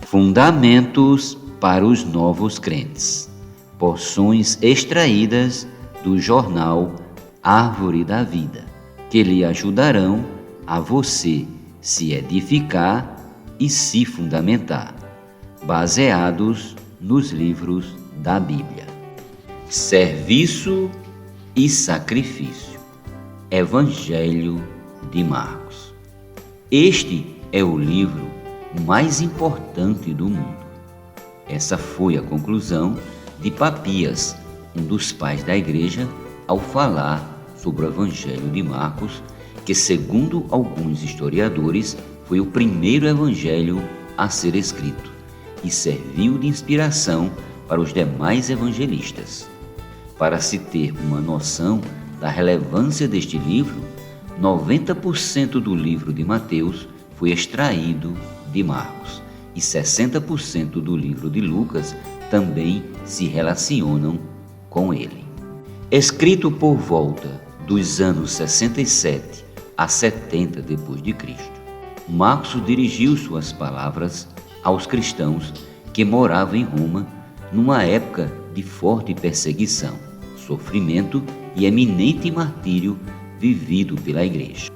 Fundamentos para os novos crentes. Porções extraídas do jornal Árvore da Vida, que lhe ajudarão a você se edificar e se fundamentar, baseados nos livros da Bíblia. Serviço e sacrifício. Evangelho de Marcos. Este é o livro mais importante do mundo. Essa foi a conclusão de Papias, um dos pais da igreja, ao falar sobre o Evangelho de Marcos, que, segundo alguns historiadores, foi o primeiro evangelho a ser escrito e serviu de inspiração para os demais evangelistas. Para se ter uma noção da relevância deste livro, 90% do livro de Mateus foi extraído de Marcos e 60% do livro de Lucas também se relacionam com ele. Escrito por volta dos anos 67 a 70 depois de Cristo, Marcos dirigiu suas palavras aos cristãos que moravam em Roma numa época de forte perseguição, sofrimento e eminente martírio vivido pela igreja.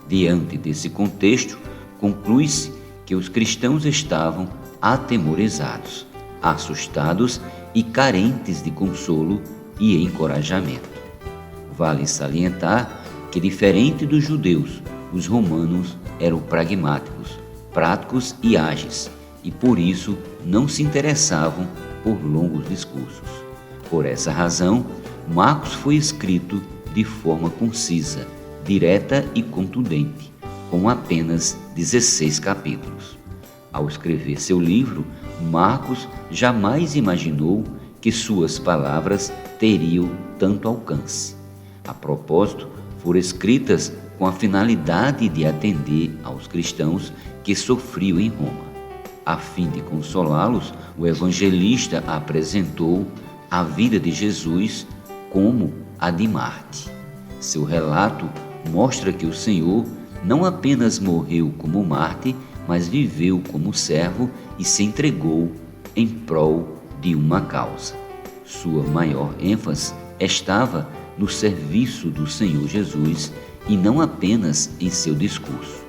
Diante desse contexto, conclui-se que os cristãos estavam atemorizados, assustados e carentes de consolo e encorajamento. Vale salientar que, diferente dos judeus, os romanos eram pragmáticos, práticos e ágeis, e por isso não se interessavam por longos discursos. Por essa razão, Marcos foi escrito de forma concisa, direta e contundente, com apenas 16 capítulos. Ao escrever seu livro, Marcos jamais imaginou que suas palavras teriam tanto alcance. A propósito, foram escritas com a finalidade de atender aos cristãos que sofriam em Roma. A fim de consolá-los, o evangelista apresentou a vida de Jesus como a de Marte. Seu relato mostra que o Senhor não apenas morreu como Marte, mas viveu como servo e se entregou em prol de uma causa. Sua maior ênfase estava no serviço do Senhor Jesus e não apenas em seu discurso.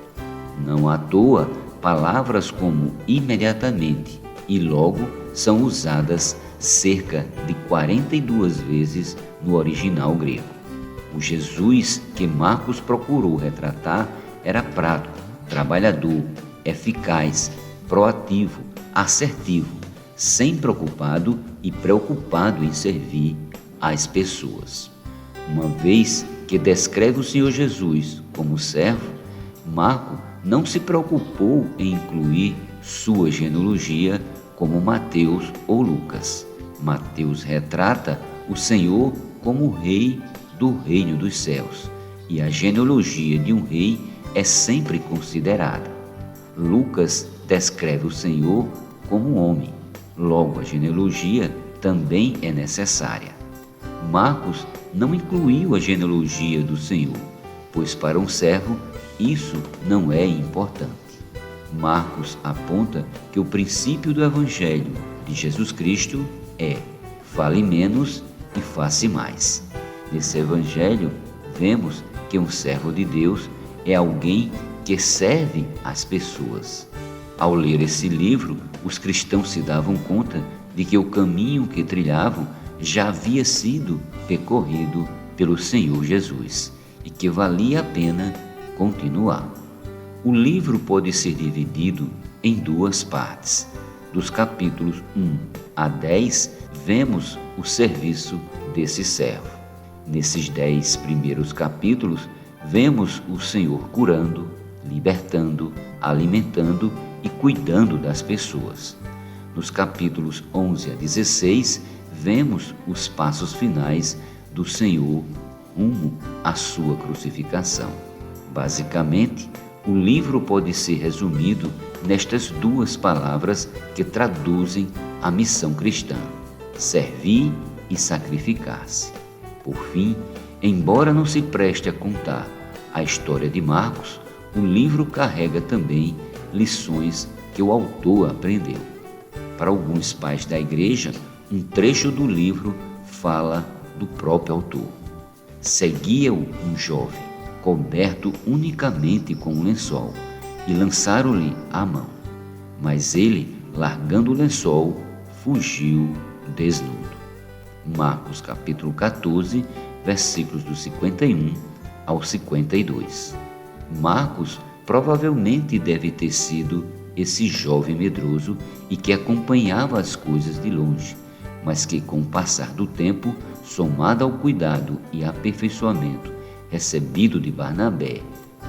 Não à toa, palavras como imediatamente e logo são usadas cerca de 42 vezes no original grego. O Jesus que Marcos procurou retratar era prático, trabalhador, eficaz, proativo, assertivo, sempre ocupado e preocupado em servir às pessoas. Uma vez que descreve o Senhor Jesus como servo, Marcos não se preocupou em incluir sua genealogia como Mateus ou Lucas. Mateus retrata o Senhor como rei do reino dos céus, e a genealogia de um rei é sempre considerada. Lucas descreve o Senhor como homem, logo a genealogia também é necessária. Marcos não incluiu a genealogia do Senhor, pois para um servo isso não é importante. Marcos aponta que o princípio do Evangelho de Jesus Cristo é: fale menos e faça mais. Nesse Evangelho, vemos que um servo de Deus é alguém que serve as pessoas. Ao ler esse livro, os cristãos se davam conta de que o caminho que trilhavam já havia sido percorrido pelo Senhor Jesus e que valia a pena continuar. O livro pode ser dividido em duas partes. Dos capítulos 1 a 10, vemos o serviço desse servo. Nesses 10 primeiros capítulos, vemos o Senhor curando, libertando, alimentando e cuidando das pessoas. Nos capítulos 11 a 16, vemos os passos finais do Senhor rumo à sua crucificação. Basicamente, o livro pode ser resumido nestas duas palavras que traduzem a missão cristã: servir e sacrificar-se. Por fim, embora não se preste a contar a história de Marcos, o livro carrega também lições que o autor aprendeu. Para alguns pais da igreja, um trecho do livro fala do próprio autor. Seguia-o um jovem, coberto unicamente com um lençol, e lançaram-lhe a mão. Mas ele, largando o lençol, fugiu desnudo. Marcos capítulo 14, versículos do 51 ao 52. Marcos provavelmente deve ter sido esse jovem medroso e que acompanhava as coisas de longe, mas que, com o passar do tempo, somado ao cuidado e aperfeiçoamento recebido de Barnabé,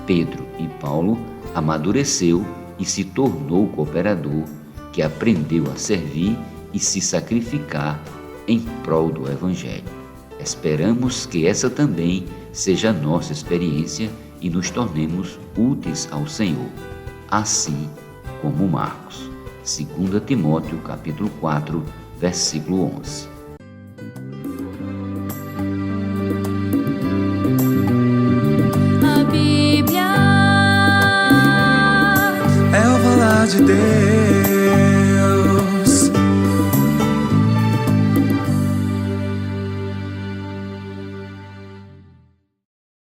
Pedro e Paulo, amadureceu e se tornou cooperador que aprendeu a servir e se sacrificar em prol do Evangelho. Esperamos que essa também seja a nossa experiência e nos tornemos úteis ao Senhor, assim como Marcos. 2 Timóteo capítulo 4, versículo 11. A Bíblia é o falar de Deus.